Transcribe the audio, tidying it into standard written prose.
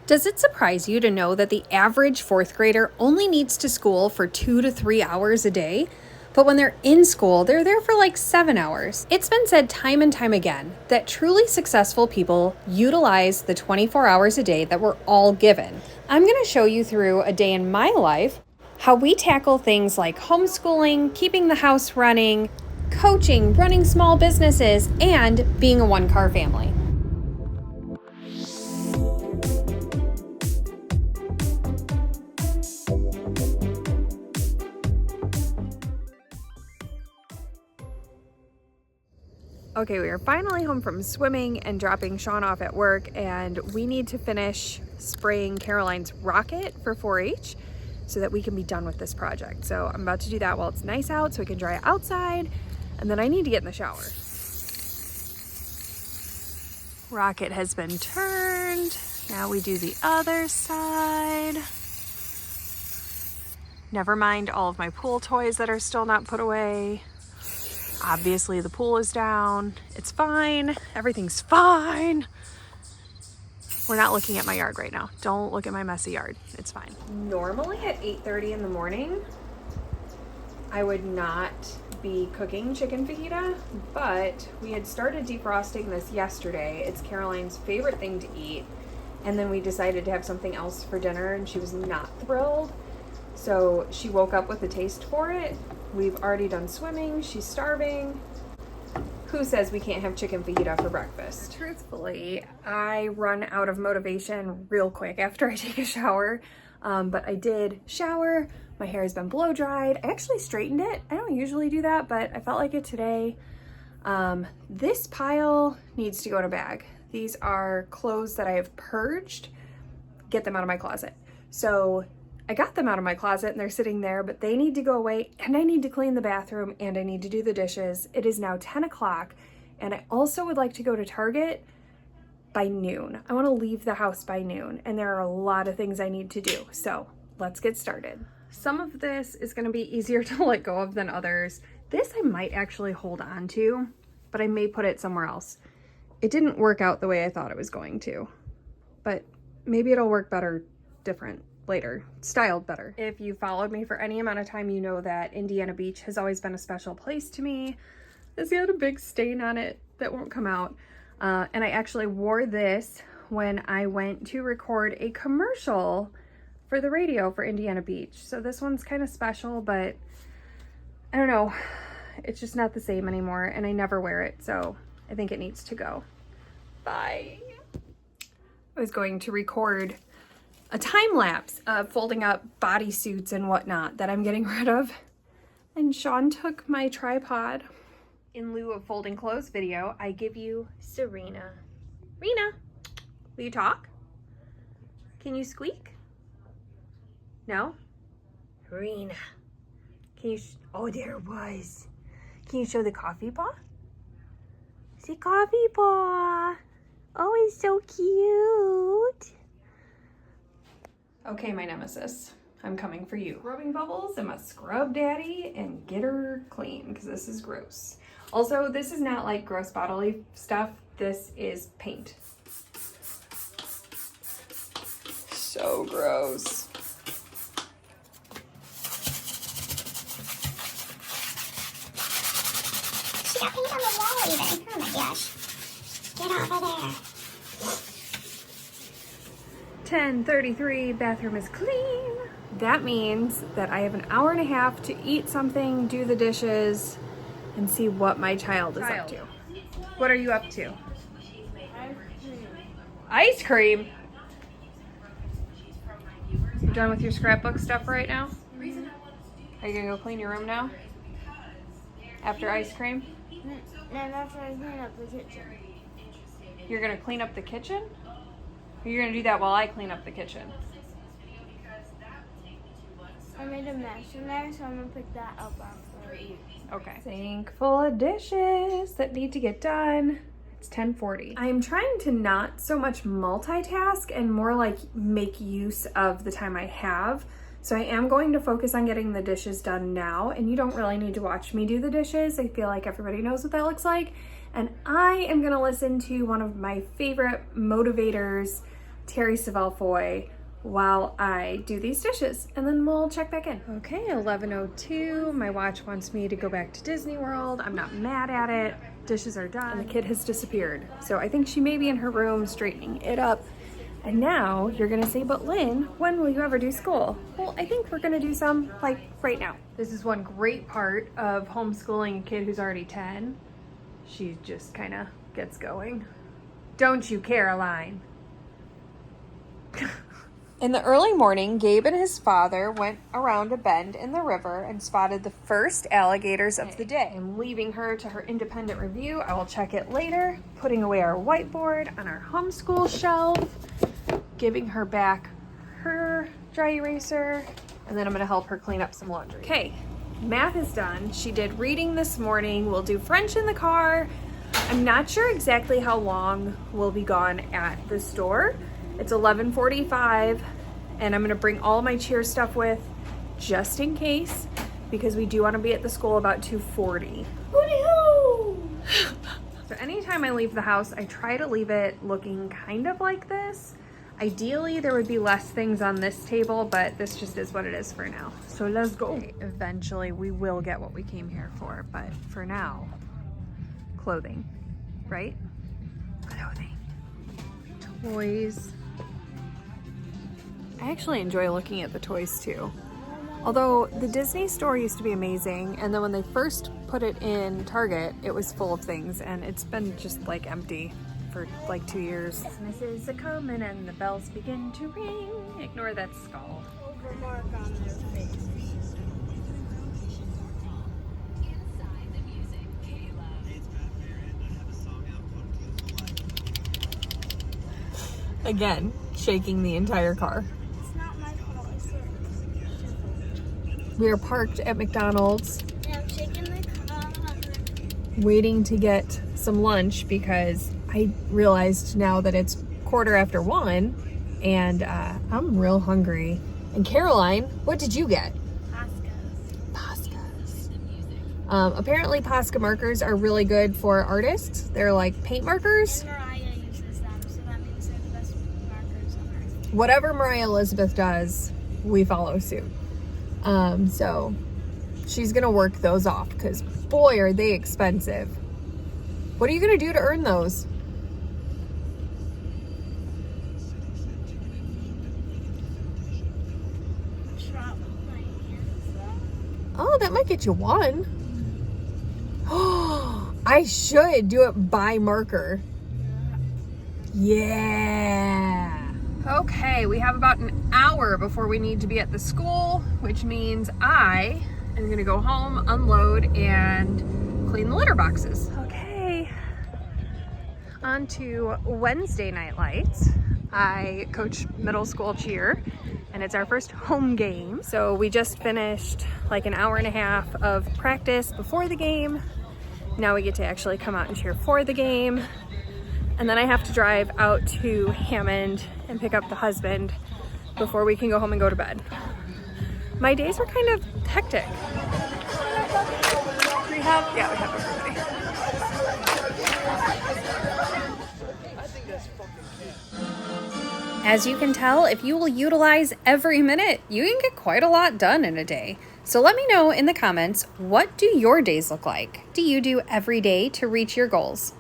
Does it surprise you to know that the average fourth grader only needs to school for 2 to 3 hours a day? But when they're in school, they're there for like 7 hours. It's been said time and time again that truly successful people utilize the 24 hours a day that we're all given. I'm going to show you through a day in my life how we tackle things like homeschooling, keeping the house running, coaching, running small businesses, and being a one-car family. Okay, we are finally home from swimming and dropping Sean off at work, and we need to finish spraying Caroline's rocket for 4-H so that we can be done with this project. So I'm about to do that while it's nice out so we can dry it outside, and then I need to get in the shower. Rocket has been turned. Now we do the other side. Never mind all of my pool toys that are still not put away. Obviously the pool is down. It's fine. Everything's fine. We're not looking at my yard right now. Don't look at my messy yard. It's fine. Normally at 8:30 in the morning, I would not be cooking chicken fajita, but we had started defrosting this yesterday. It's Caroline's favorite thing to eat. And then we decided to have something else for dinner, and she was not thrilled. So she woke up with a taste for it. We've already done swimming. She's starving. Who says we can't have chicken fajita for breakfast? Truthfully, I run out of motivation real quick after I take a shower. But I did shower. My hair has been blow dried. I actually straightened it. I don't usually do that, but I felt like it today. This pile needs to go in a bag. These are clothes that I have purged. Get them out of my closet. So I got them out of my closet and they're sitting there, but they need to go away, and I need to clean the bathroom, and I need to do the dishes. It is now 10 o'clock, and I also would like to go to Target by noon. I want to leave the house by noon, and there are a lot of things I need to do. So let's get started. Some of this is going to be easier to let go of than others. This I might actually hold on to, but I may put it somewhere else. It didn't work out the way I thought it was going to, but maybe it'll work better, different later, styled better. If you followed me for any amount of time, you know that Indiana Beach has always been a special place to me. This had a big stain on it that won't come out. And I actually wore this when I went to record a commercial for the radio for Indiana Beach. So this one's kind of special, but I don't know. It's just not the same anymore, and I never wear it, so I think it needs to go. Bye. I was going to record a time lapse of folding up bodysuits and whatnot that I'm getting rid of. And Sean took my tripod. In lieu of folding clothes video, I give you Serena. Rena, will you talk? Can you squeak? No? Rena, can you, oh, there it was. Can you show the coffee paw? Say coffee paw. Oh, it's so cute. Okay, my nemesis, I'm coming for you. Rubbing bubbles, I'm a scrub daddy and get her clean because this is gross. Also, this is not like gross bodily stuff. This is paint. So gross. She got paint on the wall even. Oh my gosh. Get off of there. 10:33, bathroom is clean. That means that I have an hour and a half to eat something, do the dishes, and see what my child is up to. What are you up to? Ice cream? You done with your scrapbook stuff right now? Are you gonna go clean your room now? After ice cream? No, after I clean up the kitchen. You're gonna clean up the kitchen? Or you're gonna do that while I clean up the kitchen? I made a mess in there, so I'm gonna pick that up after I eat. Okay. Sink full of dishes that need to get done. It's 10:40. I'm trying to not so much multitask and more like make use of the time I have. So I am going to focus on getting the dishes done now, and you don't really need to watch me do the dishes. I feel like everybody knows what that looks like. And I am gonna listen to one of my favorite motivators Terry Savalfoy while I do these dishes, and then we'll check back in. Okay, 11:02. My watch wants me to go back to Disney World. I'm not mad at it. Dishes are done. And the kid has disappeared. So I think she may be in her room straightening it up. And now you're gonna say, but Lynn, when will you ever do school? Well, I think we're gonna do some like right now. This is one great part of homeschooling a kid who's already 10. She just kind of gets going. Don't you, Caroline? In the early morning, Gabe and his father went around a bend in the river and spotted the first alligators of the day. I'm leaving her to her independent review. I will check it later, putting away our whiteboard on our homeschool shelf, giving her back her dry eraser, and then I'm gonna help her clean up some laundry. Okay, math is done. She did reading this morning. We'll do French in the car. I'm not sure exactly how long we'll be gone at the store. It's 11:45, and I'm gonna bring all my cheer stuff with just in case, because we do wanna be at the school about 2:40. So anytime I leave the house, I try to leave it looking kind of like this. Ideally, there would be less things on this table, but this just is what it is for now. So let's go. Okay, eventually, we will get what we came here for, but for now, clothing, right? Clothing. Toys. I actually enjoy looking at the toys too. Although the Disney store used to be amazing, and then when they first put it in Target, it was full of things, and it's been just like empty for like 2 years. Christmas is a-comin' and the bells begin to ring. Ignore that skull. Overmark on their face. Again, shaking the entire car. It's not my fault. It's your fault. We are parked at McDonald's, Yeah, I'm shaking the car. waiting to get some lunch because I realized now that it's 1:15, and I'm real hungry. And Caroline, what did you get? Pascas. Apparently Posca markers are really good for artists. They're like paint markers. And Mariah uses them, so that means they're the best markers on earth. Whatever Mariah Elizabeth does, we follow suit. So she's gonna work those off because boy, are they expensive. What are you gonna do to earn those? Trap my hands. Oh, that might get you one. Oh, I should do it by marker. Yeah. Okay, we have about an hour before we need to be at the school, which means I am gonna go home, unload, and clean the litter boxes. Okay, on to Wednesday night lights. I coach middle school cheer, and it's our first home game. So we just finished like an hour and a half of practice before the game. Now we get to actually come out and cheer for the game. And then I have to drive out to Hammond and pick up the husband before we can go home and go to bed. My days were kind of hectic. We have everybody. As you can tell, if you will utilize every minute, you can get quite a lot done in a day. So let me know in the comments, what do your days look like? Do you do every day to reach your goals?